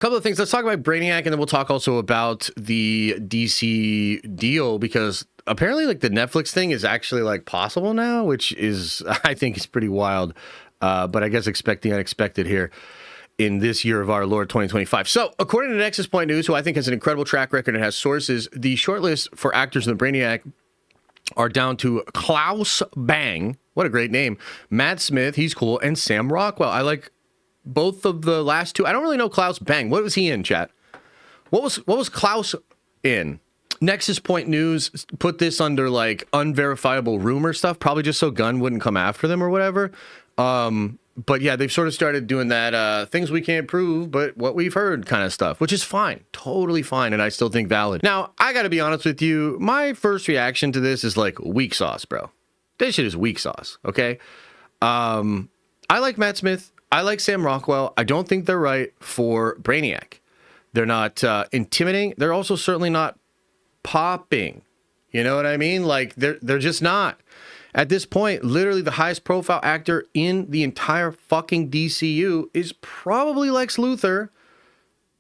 Couple of things. Let's talk about Brainiac, and then we'll talk also about the DC deal, because apparently, like, the Netflix thing is actually like possible now, which is, I think, is pretty wild. But I guess expecting unexpected here in this year of our Lord 2025. So, according to Nexus Point News, who I think has an incredible track record and has sources, the shortlist for actors in the Brainiac are down to Klaus Bang, what a great name, Matt Smith, he's cool, and Sam Rockwell. I like both of the last two. I don't really know Klaus Bang. What was he in, chat? What was Klaus in? Nexus Point News put this under like unverifiable rumor stuff, probably just so Gunn wouldn't come after them or whatever. But yeah, they've sort of started doing that things we can't prove, but what we've heard kind of stuff, which is fine, totally fine, and I still think valid. Now, I got to be honest with you. My first reaction to this is like weak sauce, bro. This shit is weak sauce, okay? I like Matt Smith. I like Sam Rockwell. I don't think they're right for Brainiac. They're not intimidating. They're also certainly not popping. You know what I mean? Like, they're just not. At this point, literally the highest profile actor in the entire fucking DCU is probably Lex Luthor.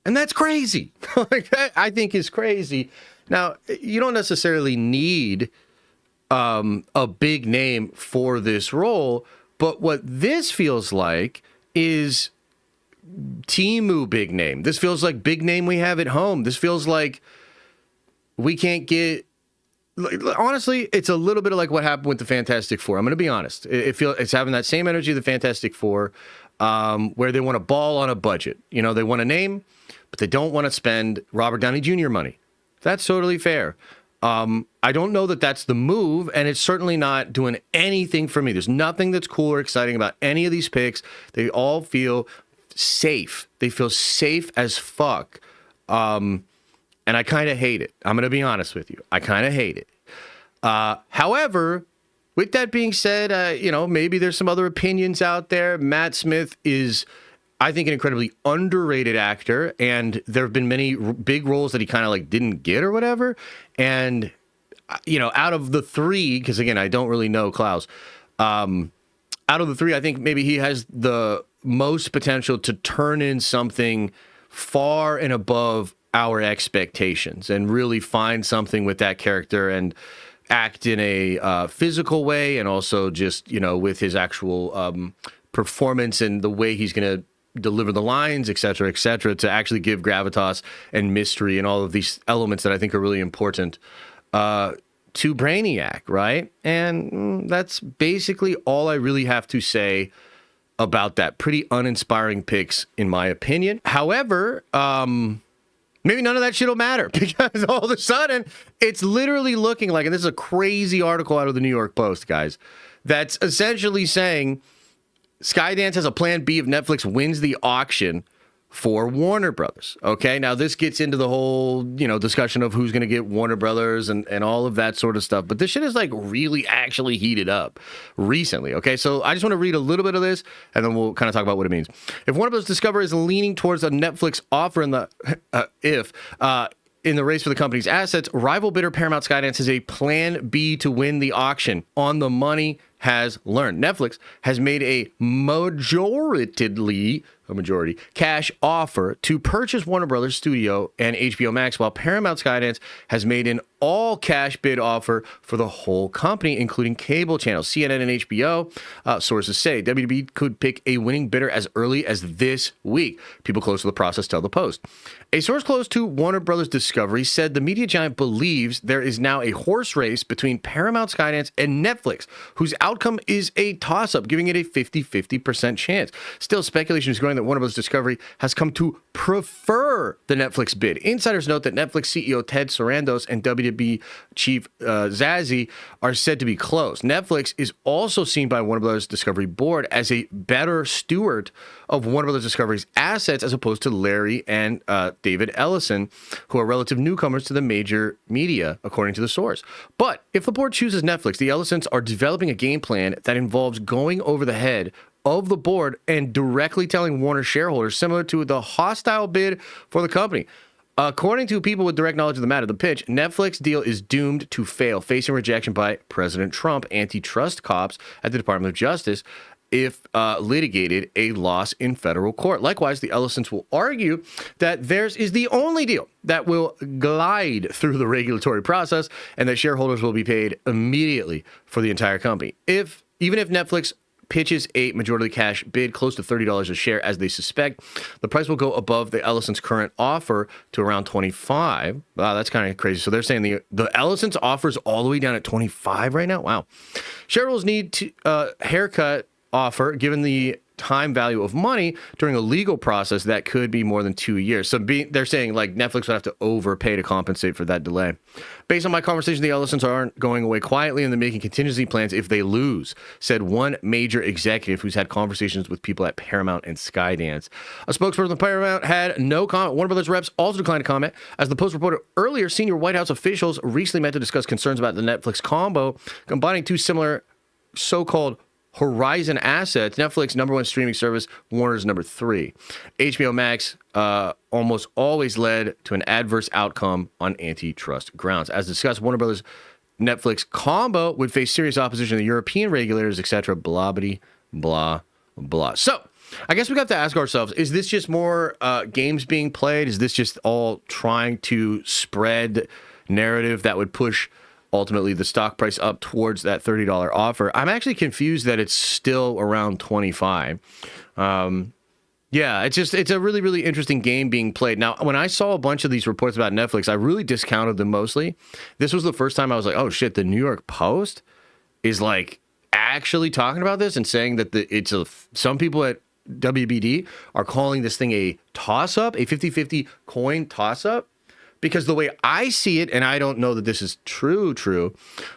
And that's crazy. Like, that, I think, is crazy. Now, you don't necessarily need a big name for this role, but what this feels like is Temu big name. This feels like big name we have at home. This feels like we can't get... Honestly, it's a little bit of like what happened with the Fantastic Four. I'm going to be honest. It's having that same energy of the Fantastic Four, where they want to ball on a budget. You know, they want a name, but they don't want to spend Robert Downey Jr. money. That's totally fair. I don't know that that's the move, and it's certainly not doing anything for me. There's nothing that's cool or exciting about any of these picks. They all feel safe. They feel safe as fuck. And I kind of hate it. I'm going to be honest with you. I kind of hate it. However, with that being said, you know, maybe there's some other opinions out there. Matt Smith is, I think, an incredibly underrated actor, and there have been many big roles that he kind of like didn't get or whatever. And, you know, out of the three, because again, I don't really know Klaus, out of the three, I think maybe he has the most potential to turn in something far and above our expectations and really find something with that character and act in a physical way, and also just, you know, with his actual performance and the way he's going to deliver the lines, et cetera, to actually give gravitas and mystery and all of these elements that I think are really important to Brainiac, right? And that's basically all I really have to say about that. Pretty uninspiring picks, in my opinion. However, maybe none of that shit will matter, because all of a sudden it's literally looking like, and this is a crazy article out of the New York Post, guys, that's essentially saying Skydance has a plan B if Netflix wins the auction for Warner Brothers. Okay, now this gets into the whole, you know, discussion of who's going to get Warner Brothers and all of that sort of stuff. But this shit is like really actually heated up recently. Okay, so I just want to read a little bit of this, and then we'll kind of talk about what it means. If Warner Brothers Discovery is leaning towards a Netflix offer in the in the race for the company's assets, rival bidder Paramount Skydance has a plan B to win the auction. On the money has learned. Netflix has made a majority cash offer to purchase Warner Brothers Studio and HBO Max, while Paramount Skydance has made an all-cash bid offer for the whole company, including cable channels, CNN and HBO. Sources say WB could pick a winning bidder as early as this week. People close to the process tell the Post. A source close to Warner Brothers Discovery said the media giant believes there is now a horse race between Paramount Skydance and Netflix, whose outcome is a toss-up, giving it a 50-50% chance. Still, speculation is growing that Warner Bros. Discovery has come to prefer the Netflix bid. Insiders note that Netflix CEO Ted Sarandos and WWE chief Zazie are said to be close. Netflix is also seen by Warner Bros. Discovery board as a better steward of Warner Bros. Discovery's assets, as opposed to Larry and David Ellison, who are relative newcomers to the major media, according to the source. But if the board chooses Netflix, the Ellisons are developing a game plan that involves going over the head of the board and directly telling Warner shareholders, similar to the hostile bid for the company. According to people with direct knowledge of the matter, the pitch, Netflix deal is doomed to fail, facing rejection by President Trump, antitrust cops at the Department of Justice, if litigated a loss in federal court. Likewise, the Ellisons will argue that theirs is the only deal that will glide through the regulatory process and that shareholders will be paid immediately for the entire company. Even if Netflix pitches a majority cash bid close to $30 a share, as they suspect, the price will go above the Ellison's current offer to around 25. Wow, that's kind of crazy. So they're saying the Ellison's offers all the way down at 25 right now. Wow. Shareholders need to haircut offer given the time value of money during a legal process that could be more than 2 years. So they're saying like Netflix would have to overpay to compensate for that delay. Based on my conversation, the Ellisons aren't going away quietly and they're making contingency plans if they lose, said one major executive who's had conversations with people at Paramount and Skydance. A spokesperson of Paramount had no comment. Warner Brothers reps also declined to comment. As the Post reported earlier, senior White House officials recently met to discuss concerns about the Netflix combo, combining two similar so-called Horizon assets, Netflix number one streaming service, Warner's number 3. HBO Max almost always led to an adverse outcome on antitrust grounds. As discussed, Warner Brothers Netflix combo would face serious opposition of the European regulators, etc. Blah, blah, blah. So I guess we have to ask ourselves, is this just more games being played? Is this just all trying to spread narrative that would push ultimately the stock price up towards that $30 offer? I'm actually confused that it's still around 25. Yeah, it's a really, really interesting game being played. Now, when I saw a bunch of these reports about Netflix, I really discounted them mostly. This was the first time I was like, oh shit, the New York Post is like actually talking about this and saying that some people at WBD are calling this thing a toss-up, a 50-50 coin toss-up. Because the way I see it, and I don't know that this is true,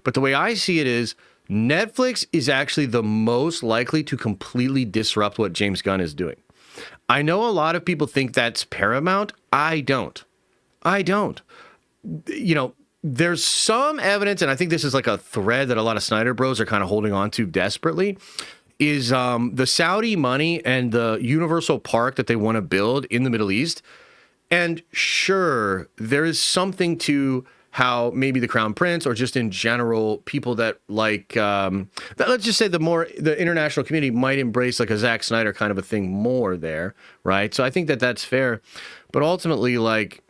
but the way I see it is Netflix is actually the most likely to completely disrupt what James Gunn is doing. I know a lot of people think that's Paramount. I don't. You know, there's some evidence, and I think this is like a thread that a lot of Snyder bros are kind of holding on to desperately, is the Saudi money and the Universal Park that they want to build in the Middle East. And sure, there is something to how maybe the Crown Prince or just in general people that like, let's just say the international community might embrace like a Zack Snyder kind of a thing more there, right? So I think that that's fair. But ultimately, like,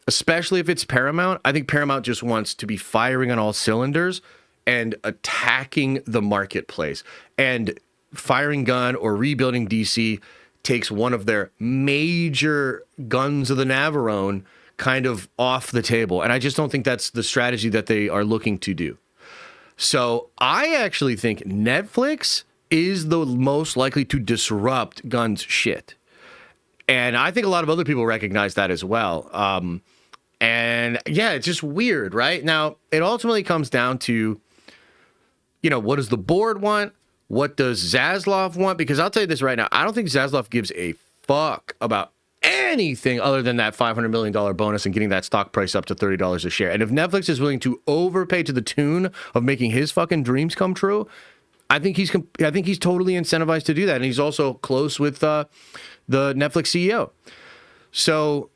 especially if it's Paramount, I think Paramount just wants to be firing on all cylinders and attacking the marketplace. And firing Gunn or rebuilding DC takes one of their major guns of the Navarone kind of off the table. And I just don't think that's the strategy that they are looking to do. So I actually think Netflix is the most likely to disrupt Gunn's shit. And I think a lot of other people recognize that as well. And yeah, it's just weird, right? Now, it ultimately comes down to, you know, what does the board want? What does Zaslav want? Because I'll tell you this right now, I don't think Zaslav gives a fuck about anything other than that $500 million bonus and getting that stock price up to $30 a share. And if Netflix is willing to overpay to the tune of making his fucking dreams come true, I think he's totally incentivized to do that. And he's also close with the Netflix CEO. So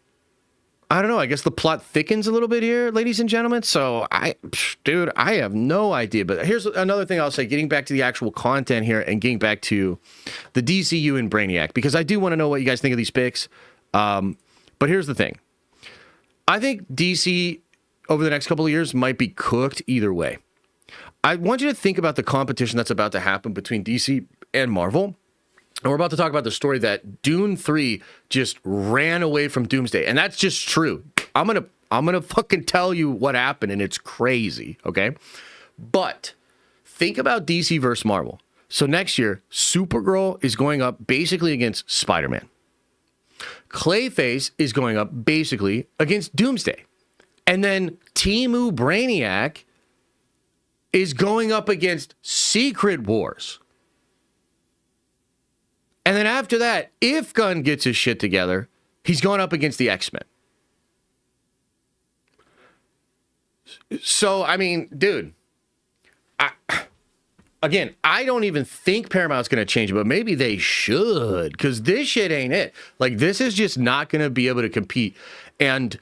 I don't know. I guess the plot thickens a little bit here, ladies and gentlemen. So I have no idea. But here's another thing I'll say, getting back to the actual content here and getting back to the DCU and Brainiac, because I do want to know what you guys think of these picks. But here's the thing. I think DC over the next couple of years might be cooked either way. I want you to think about the competition that's about to happen between DC and Marvel. And we're about to talk about the story that Dune 3 just ran away from Doomsday. And that's just true. I'm gonna fucking tell you what happened, and it's crazy, okay? But think about DC versus Marvel. So next year, Supergirl is going up basically against Spider-Man. Clayface is going up basically against Doomsday. And then Timu Brainiac is going up against Secret Wars. And then after that, if Gunn gets his shit together, he's going up against the X-Men. So, I mean, dude, I don't even think Paramount's going to change it, but maybe they should, because this shit ain't it. Like, this is just not going to be able to compete. And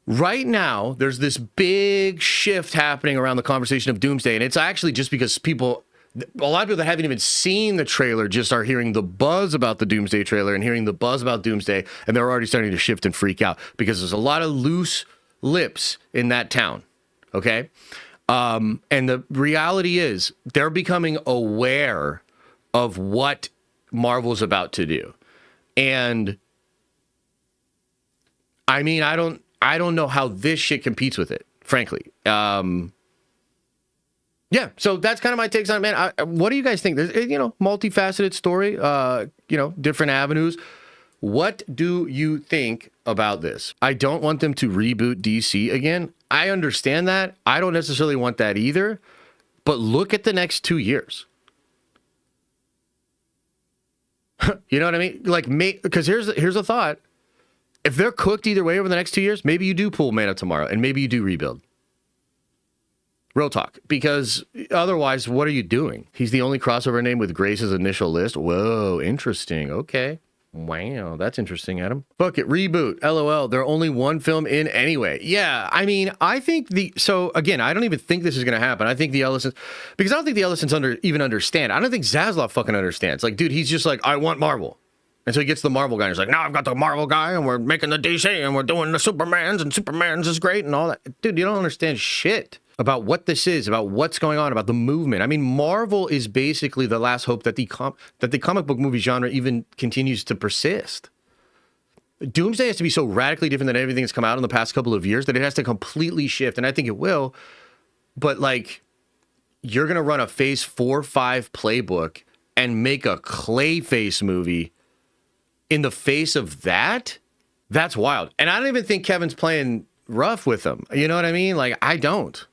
right now, there's this big shift happening around the conversation of Doomsday, and it's actually just because people A lot of people that haven't even seen the trailer just are hearing the buzz about the Doomsday trailer and hearing the buzz about Doomsday, and they're already starting to shift and freak out because there's a lot of loose lips in that town, okay? And the reality is they're becoming aware of what Marvel's about to do. And I mean, I don't know how this shit competes with it, frankly. Yeah, so that's kind of my takes on it, man. What do you guys think? There's, multifaceted story, different avenues. What do you think about this? I don't want them to reboot DC again. I understand that. I don't necessarily want that either. But look at the next 2 years. You know what I mean? Like, because here's a thought. If they're cooked either way over the next 2 years, maybe you do pull Man of Tomorrow and maybe you do rebuild. Real talk. Because otherwise, what are you doing? He's the only crossover name with Grace's initial list. Whoa, interesting. Okay. Wow, that's interesting, Adam. Fuck it, reboot. LOL. They're only one film in anyway. Yeah, I mean, I think so again, I don't even think this is going to happen. I think the Ellisons, because I don't think the Ellisons even understand. I don't think Zaslav fucking understands. Like, dude, he's just like, I want Marvel. And so he gets the Marvel guy and he's like, now I've got the Marvel guy and we're making the DC and we're doing the Supermans and Supermans is great and all that. Dude, you don't understand shit about what this is, about what's going on, about the movement. I mean, Marvel is basically the last hope that the comic book movie genre even continues to persist. Doomsday has to be so radically different than everything that's come out in the past couple of years that it has to completely shift, and I think it will. But, like, you're going to run a Phase 4-5 playbook and make a Clayface movie in the face of that? That's wild. And I don't even think Kevin's playing rough with them. You know what I mean? Like, I don't.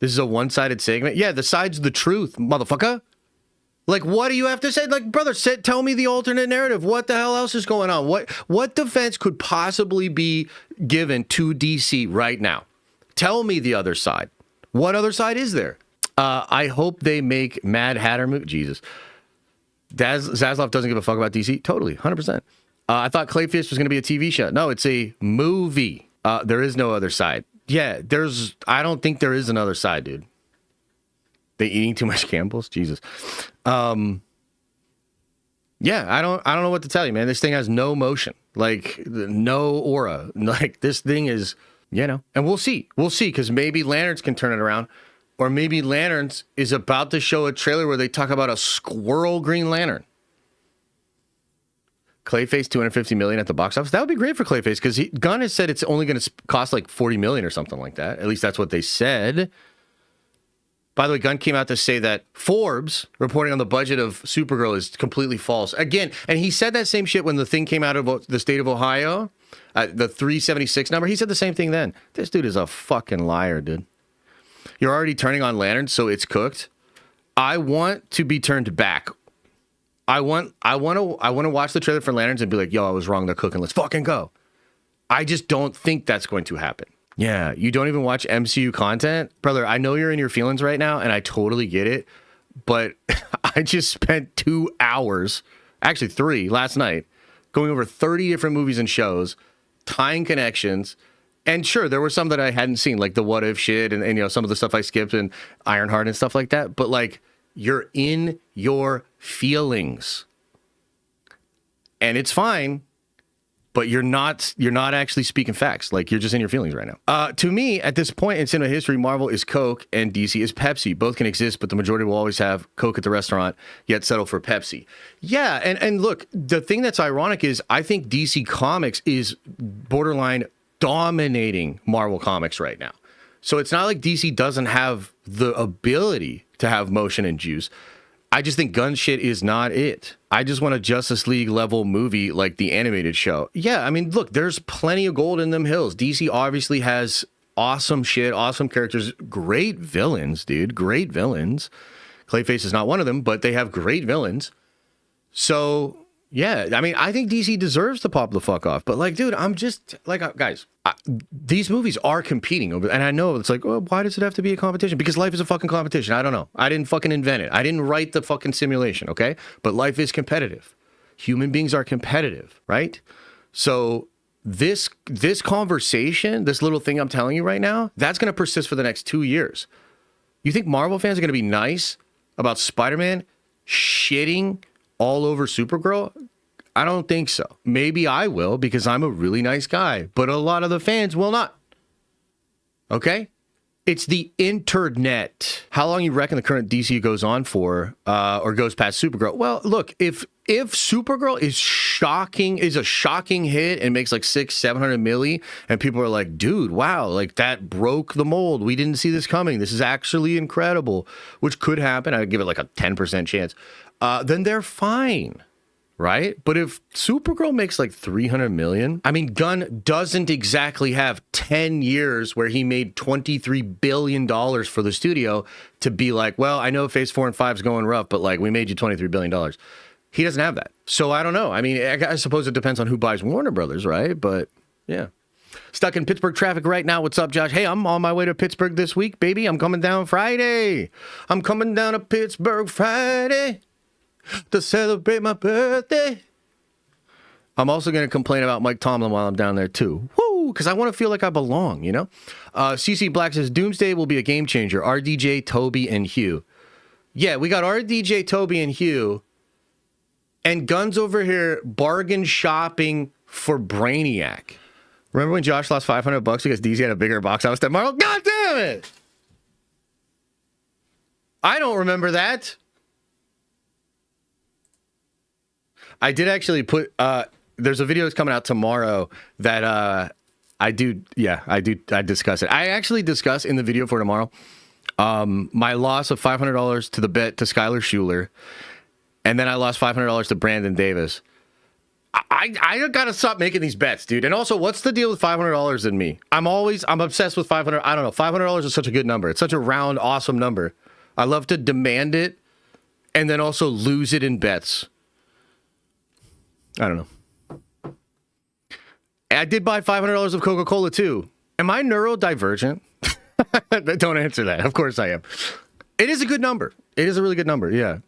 This is a one-sided segment. Yeah, the side's the truth, motherfucker. Like, what do you have to say? Like, brother, tell me the alternate narrative. What the hell else is going on? What defense could possibly be given to DC right now? Tell me the other side. What other side is there? I hope they make Mad Hatter movie. Jesus. Zaslav doesn't give a fuck about DC. Totally, 100%. I thought Clayface was going to be a TV show. No, it's a movie. There is no other side. Yeah, I don't think there is another side, dude. They eating too much Campbell's? Jesus. Yeah, I don't know what to tell you, man. This thing has no motion, like no aura. Like this thing is, and we'll see. We'll see, because maybe Lanterns can turn it around, or maybe Lanterns is about to show a trailer where they talk about a squirrel Green Lantern. Clayface, $250 million at the box office. That would be great for Clayface, because Gunn has said it's only going to cost like $40 million or something like that. At least that's what they said. By the way, Gunn came out to say that Forbes reporting on the budget of Supergirl is completely false. Again, and he said that same shit when the thing came out of the state of Ohio, the 376 number. He said the same thing then. This dude is a fucking liar, dude. You're already turning on Lanterns, so it's cooked. I want to be turned back. I want to watch the trailer for Lanterns and be like, yo, I was wrong. They're cooking. Let's fucking go. I just don't think that's going to happen. Yeah, you don't even watch MCU content? Brother, I know you're in your feelings right now, and I totally get it, but I just spent 2 hours, actually 3, last night, going over 30 different movies and shows, tying connections, and sure, there were some that I hadn't seen, like the What If shit, and some of the stuff I skipped, and Ironheart and stuff like that, but like, you're in your feelings. And it's fine, but you're not actually speaking facts. Like, you're just in your feelings right now. To me, at this point in cinema history, Marvel is Coke and DC is Pepsi. Both can exist, but the majority will always have Coke at the restaurant, yet settle for Pepsi. Yeah, and look, the thing that's ironic is I think DC Comics is borderline dominating Marvel Comics right now. So it's not like DC doesn't have the ability to have motion and juice. I just think gun shit is not it. I just want a Justice League level movie like the animated show. Yeah, I mean, look, there's plenty of gold in them hills. DC obviously has awesome shit, awesome characters, great villains, dude, great villains. Clayface is not one of them, but they have great villains. So, yeah, I mean, I think DC deserves to pop the fuck off. But, like, dude, I'm just, like, guys, these movies are competing over, and I know it's like, oh, why does it have to be a competition? Because life is a fucking competition. I don't know. I didn't fucking invent it. I didn't write the fucking simulation, okay? But life is competitive. Human beings are competitive, right? So this conversation, this little thing I'm telling you right now, that's going to persist for the next 2 years. You think Marvel fans are going to be nice about Spider-Man shitting all over Supergirl? I don't think so. Maybe I will because I'm a really nice guy, but a lot of the fans will not. Okay? It's the internet. How long you reckon the current DC goes on for, or goes past Supergirl? Well, look, if Supergirl is a shocking hit and makes like 600-700 milli, and people are like, dude, wow, like that broke the mold. We didn't see this coming. This is actually incredible, which could happen. I'd give it like a 10% chance. Then they're fine. Right? But if Supergirl makes like 300 million, I mean, Gunn doesn't exactly have 10 years where he made $23 billion for the studio to be like, well, I know phase 4 and 5 is going rough, but like we made you $23 billion. He doesn't have that. So I don't know. I mean, I suppose it depends on who buys Warner Brothers, right? But yeah. Stuck in Pittsburgh traffic right now. What's up, Josh? Hey, I'm on my way to Pittsburgh this week, baby. I'm coming down Friday. I'm coming down to Pittsburgh Friday to celebrate my birthday. I'm also going to complain about Mike Tomlin while I'm down there too. Woo! Because I want to feel like I belong, you know? CC Black says, Doomsday will be a game changer. RDJ, Toby, and Hugh. Yeah, we got RDJ, Toby, and Hugh. And Gunn's over here bargain shopping for Brainiac. Remember when Josh lost $500 because DC had a bigger box office than Marvel? God damn it! I don't remember that. I did actually put, there's a video that's coming out tomorrow that I discuss it. I actually discuss in the video for tomorrow my loss of $500 to the bet to Skylar Schuler, and then I lost $500 to Brandon Davis. I gotta stop making these bets, dude. And also, what's the deal with $500 and me? I'm obsessed with 500. I don't know. $500 is such a good number. It's such a round, awesome number. I love to demand it and then also lose it in bets. I don't know. I did buy $500 of Coca-Cola too. Am I neurodivergent? Don't answer that. Of course I am. It is a good number. It is a really good number. Yeah.